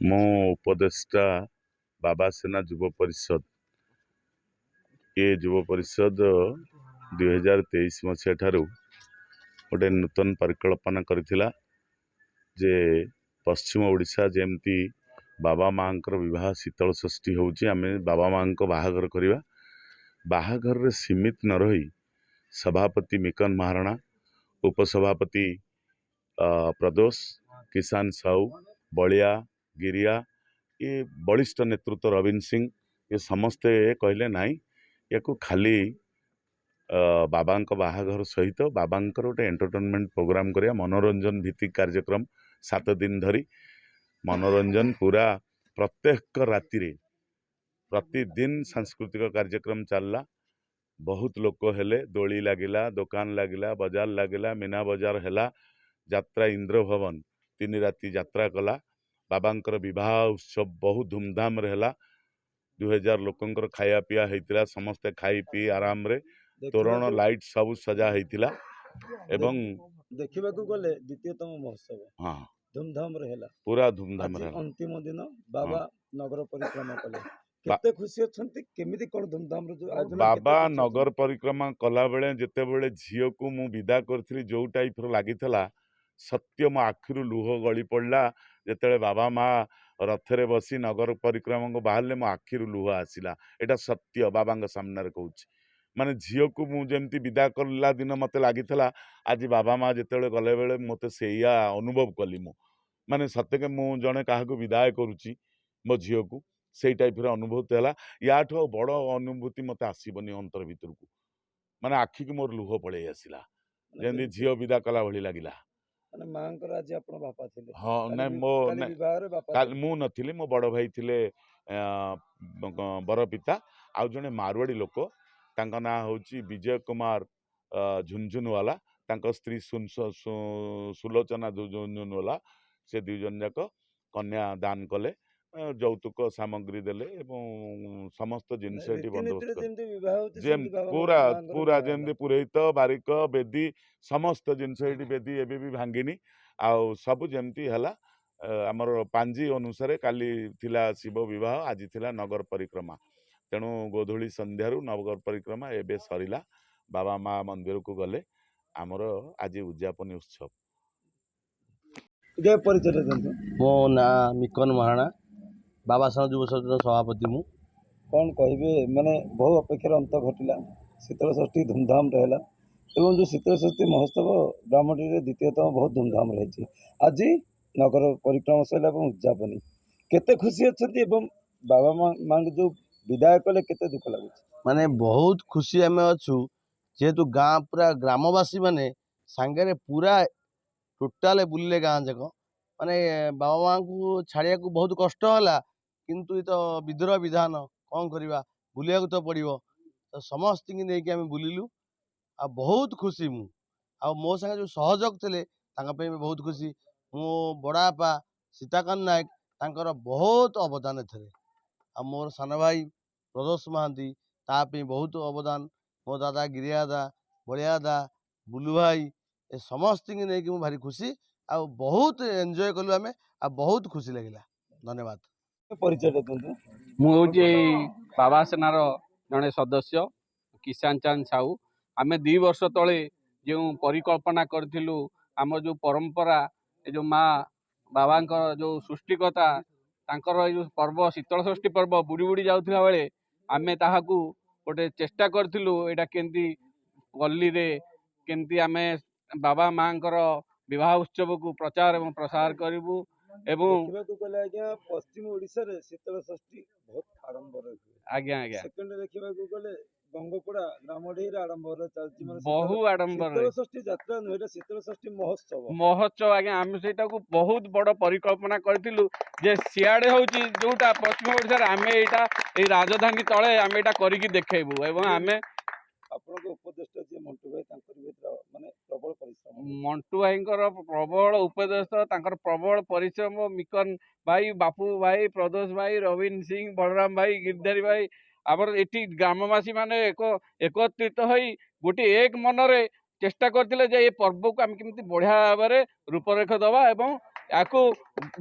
मो उपदेष्टा बाबा सेना युव परिषद ये युव परिषद 2023 मसीहा ठारू गोटे नूतन परिकल्पना करथिला जे पश्चिम ओडिशा जेमती बाबा माँ विवाह शीतल षष्ठी होउची आमे बाबा माँ बाहाघर करिवा बाहाघर रे सीमित न रही सभापति मिकन महाराणा उपसभापति प्रदोष किसान साहू बलिया गिरिया ये बलिष्ठ नेतृत्व रवीन सिंह ये समस्ते कहले नाई या खाली बाबा बाहाघर सहित बाबा गोटे एंटरटेनमेंट प्रोग्राम करिया मनोरंजन भित्तिक कार्यक्रम 7 दिन धरी मनोरंजन पूरा प्रत्येक राति रे प्रतिदिन सांस्कृतिक कार्यक्रम चलला बहुत लोक हेले दोली लगिला दुकान लगिला बाजार लगिला मीना बाजार हैला यात्रा इंद्र भवन 3 राति यात्रा कला बाबांकर विवाह उत्सव बहुत धूमधाम रहला 2000 लोकंकर खाया पिया हेतिला समस्ते खाई पी आराम रे तोरण लाइट सब सजा हेतिला एवं देखिबा को गले द्वितीयतम महोत्सव हाँ धूमधाम रहेला पूरा धूमधाम आज रहला अंतिम दिन बाबा नगर परिक्रमा कले केते खुशी अछंती केमिति कोन धूमधाम रे जो आयोजन बाबा नगर परिक्रमा कला बेले जेते बेले झियो को मु विदा करथि जो टाइप रो लागिथला सत्य मो आखिरु लुह गली पड़ला जेते बाबा माँ रथरे बसी नगर परिक्रमा को बाहर मो आखिरु लुह आसिला एटा सत्य बाबा सामने रे कहूची माने झियो को मु जेमती विदा करला दिन मते लागिथला आज बाबा माँ जेते गले बेले मते सेया अनुभव कली मु माने सत्यके मु जने काहाकू विदाय करूची मो झियो को से टाइप अनुभूति है याठू बड़ अनुभूति मत आसबनी अंतर भितर को माने आखि की मोर लुह पड़े आसला जमी झील विदा कला भली लगिला हाँ ना मो मु नी मो बड़ भाई थे बर पिता आउ जड़े मारवाड़ी लोक ना हूँ विजय कुमार झुनझुनवाला स्त्री सुलोचना झुनझुनवाला से 2 जन जाक कन्या दान कले যৌতুକ ସାମଗ୍ରୀ ଦେଲେ ଏବଂ ସମସ୍ତ ଜିନିଷ ଏଠି ବନ୍ଦୋବସ୍ତ पूरा पूरा जेमती पुरोहित बारिक बेदी समस्त जिनस एटी बेदी एबे भी भांगिनी आउ सब जेमती हला आमर पांजी अनुसार काली थिला शिव विवाह आज थिला नगर परिक्रमा तेणु गोधूली संध्यारू नगर परिक्रमा एबे सरिला बाबा माँ मंदिर को गले आमर आज उद्यापन उत्सव मो ना मिकन महाराणा बाबा सेना युव संघ सभापति मु कौन कहे माने बहु अपेक्षार अंत घटिला शीतल षष्ठी धूमधाम रहला एवं जो शीतल षष्ठी महोत्सव ब्राह्मणी द्वितीयतम बहुत धूमधाम रही आज नगर परिक्रमा सैला उद्यापनी केते खुशी अच्छी बाबा माँ जो विदाय कले केते दुख लगुच माने बहुत खुशी आम अच्छु जेहेतु गाँ पूरा ग्रामवासी माने सांगे पूरा टोटाल बुले गाँ जाक माने बाबा माँ को छाड़िया को बहुत कष्ट है किंतु ये तो विद्रोह विधान कौन करवा बुलिया तो पड़ो तो समस्त नहीं आम बुलिलु आ बहुत खुशी मु आ मो संगे जो सहयोग थे बहुत खुशी मो बड़ापा सीताकांत नायक तांकर बहुत अवदान थे आ मोर सान भाई प्रदोष महांती तापी बहुत अवदान मो दादा गिरिया दादा बलिया दादा बुलू भाई ए समस्त नहीं भारी खुशी आ बहुत एंजॉय कलु आम आ बहुत खुशी लगिला धन्यवाद परिचय मुझे बाबा सेनार जड़े सदस्य किसान चांद साहू आम 2 वर्ष तले जो परिकल्पना करूँ आम जो परंपरा जो माँ बाबा जो सृष्टिकता जो पर्व शीतल षष्ठी पर्व बुड़ी बुड़ी जाऊला बेले आम ताहाकू गोटे चेष्टा करूँ यहाँ केमती गली रे केमती आम बाबा माँ विवाह उत्सव को प्रचार और प्रसार करूँ पश्चिम ओडिशा रे शीतल षष्ठी बहुत आडंबर आज्ञा आज्ञा सेकंड देखिबा को गले गंगपड़ा ग्रामढेर आडंबर चलची माने बहु आडंबर शीतल षष्ठी यात्रा नहेरा शीतल षष्ठी महोत्सव आज्ञा आम सेटा को बहुत बड़ परिकल्पना करथिलु जे सियाडे होची जोटा पश्चिम ओडिशा रे आमे एटा ए राजधानी तळे आमे एटा करिकि देखेबु एवं आमे आपनको उपदेष्टा जे मंटू भाई तांकर भितर माने प्रबल परिश्रम मंटू भाईंकर प्रबल उपदेष्टा तांकर प्रबल परिश्रम मिकन भाई बापू भाई प्रदोष भाई रवीन सिंह बलराम भाई गिरधारी भाई आमर एटी ग्रामवासी माने एकत्रित होई गोटे एक मनरे चेष्टा करथिले जे ए पर्व को आम केमती बढ़िया भाव रूपरेख दबा एवं याकू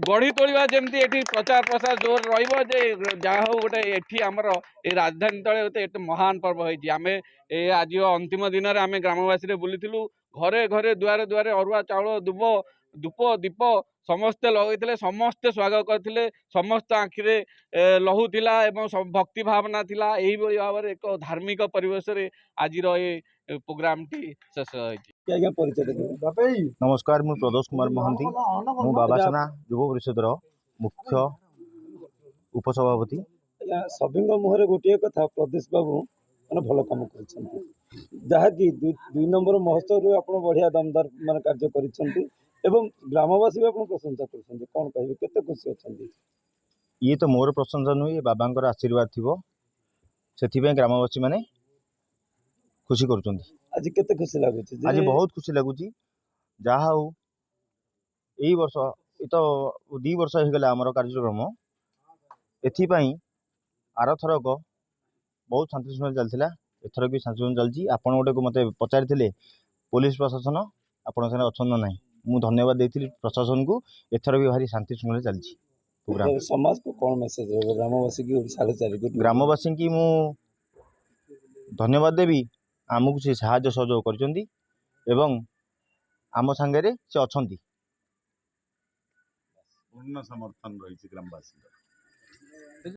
गढ़ी तोलिबा जेमती एठी प्रचार प्रसार जोर रहिबो जे जहा हो गोटे एठी हमर ए राजधानी तळे होते एटे महान पर्व होइछि आमे ए आज अंतिम दिन रे आमे ग्रामवासी रे बुलिथिलु घरे घरे दुआरे दुआरे अरुआ चाउल दुबो धूप दीप समस्ते लगैथिले समस्ते स्वागत करथिले समस्त आखिरे लहु थिला एवं भक्ति भावना थिला एही भली भाव एक धार्मिक परिवेश रे आज प्रोग्राम टी शेष होइछि। आज्ञा परिचय देबे। नमस्कार मु प्रदोष कुमार महांती मु बाबासेना युव परिषद मुख्य उपसभापति। आज्ञा सभिंग मुहरे गोटे कथा प्रदेश बाबू मैंने भल कम कर जहाँकि दुई नंबर महोत्सव आप बढ़िया दमदार मान कार्य कर ग्रामवासी भी आप प्रशंसा कर कौन कहे केते खुशी अच्छा ये तो मोर प्रशंसा नुहे बाबा आशीर्वाद थी से ग्रामवासी माने खुशी कर आज केते खुशी लगुच आज बहुत खुशी लगुच जहा हो यही वर्ष ये तो 2 वर्ष हो गला आमर कार्यक्रम एथिपाई आर थरक बहुत शांति शृंखला चलता एथर भी शांति शृंखला चलती आपण गोटे मत पचारि पुलिस प्रशासन आपण से अच्छा ना मु धन्यवाद देती प्रशासन को एथर भी भारी शांति शृंखला चलती प्रोग्राम समाज को कौन मेसेज ग्रामवासी की 4.5 ग्रामवासी की मु धन्यवाद देवी आमको से साहाय्य सहयोग करचंदी एवं आम सांगे से अछंती पूर्ण समर्थन रही ग्रामवासी।